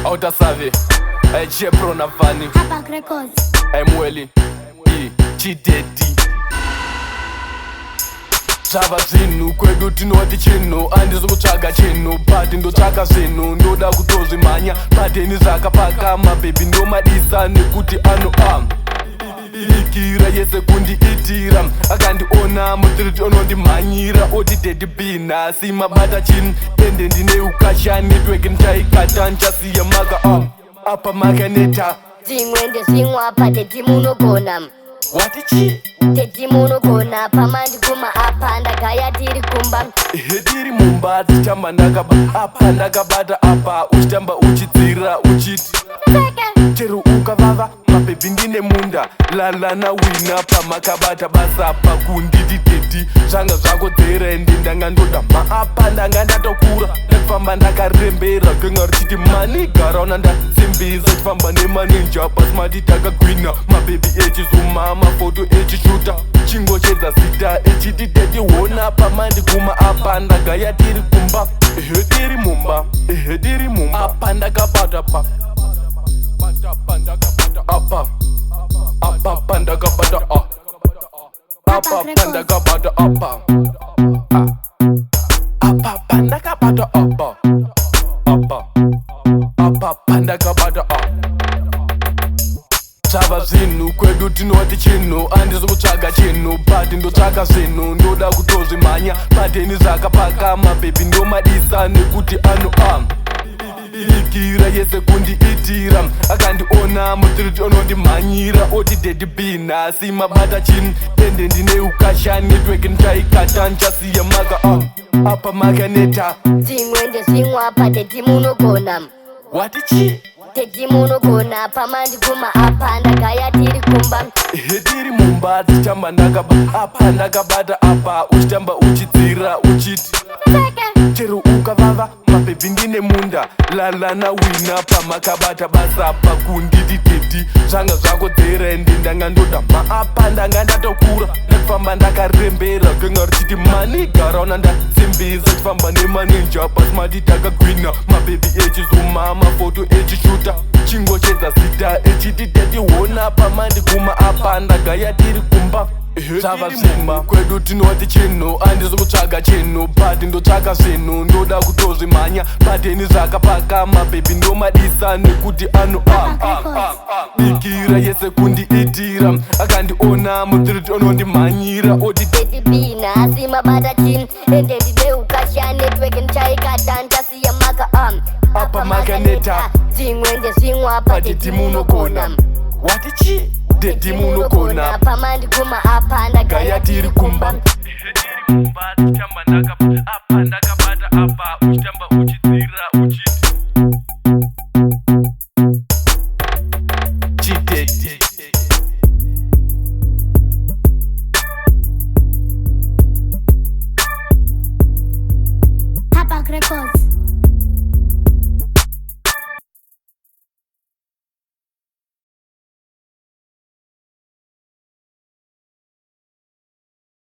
Autasavi, Jepro Navani, Hapak Records, Mweli, Chidedi. Chava zinu, kwedu tinoti chino, andizokutsvaga chino, pati ndotsvaka zvinhu, ndoda kutozvimhanya, pateni zvakapaka, mabebi ndomadisa nekuti ikira yese kundiitira, akandiona mutiriti unondimhanyira, oti dedi B nhasi mabata chin, ende ndine ukasha network ndichaikata ndichasiya maka apa makaneta dzimwe ndezvimwe apa dedi munogona wati chi dedi munogona pamandikuma apa ndagaya tiri kumba tiri mumba tichitamba ndakaba apa ndakabata apa uchitamba uchidzira uchiti chero ukavava mabebi ndine munda lalana wina pamakabata basa pakunditi dedi zvanga zvakodzera ende ndanga ndoda maapa ndanga ndatokura ndakufamba ndakarembera ganga richiti mani garauna ndasimbisa chifamba nemaninja basi mati takagwina mabebi echizuma mafoto echishuta chingochedza zita echiti dedi wona pamandikuma apa ndagaya tiri kumba tiri mumba tiri mumba apa ndakabata pa apa pandakabata apa pandakabata apa pandakabata apa pandakabata Chava zvinhu kwedu tinoti chino, andizokutsvaga chino, pati ndotsvaka zvinhu, ndoda kutozvimhanya, pateni zvakapaka, mabebi ndomadisa nekuti ikira yese kundiitira, akandiona mutiriti unondimhanyira, oti dedi B nhasi mabata chin, ende ndine ukasha network ndichaikata ndichasiya maka apa makaneta dzimwe ndezvimwe apa dedi munogona wati chi dedi munogona pamandikuma apa ndagaya tiri kumba tiri mumba tichitamba ndakaba apa ndakabata apa uchitamba uchidzira uchiti chero ukavava mabebi ndine munda lalana wina pamakabata basa pakunditi dedi zvanga zvakodzera ende ndanga ndoda maapa ndanga ndatokura ndakufamba ndakarembera ganga richiti mani garauna ndasimbisa chifamba nemaninja basi mati takagwina mabebi echizuma mafoto echishuta chingochedza zita echiti dedi wona pamandikuma apa ndagaya tiri kumba Chava zvinhu kwedu tinoti chino, andizokutsvaga chino, pati ndotsvaka zvinhu, ndoda kutozvimhanya, pateni zvakapaka, mabebi ndomadisa nekuti ikira yese kundiitira, akandiona mutiriti unondimhanyira, oti dedi B nhasi mabata chin, ende ndine ukasha network ndichaikata ndichasiya maka apa makaneta dzimwe ndezvimwe apa dedi munogona wati chi dedi munogona pamandikuma apa ndagaya tiri kumba tichitamba ndakabata apa uchitamba uchidzira uchiti chidedi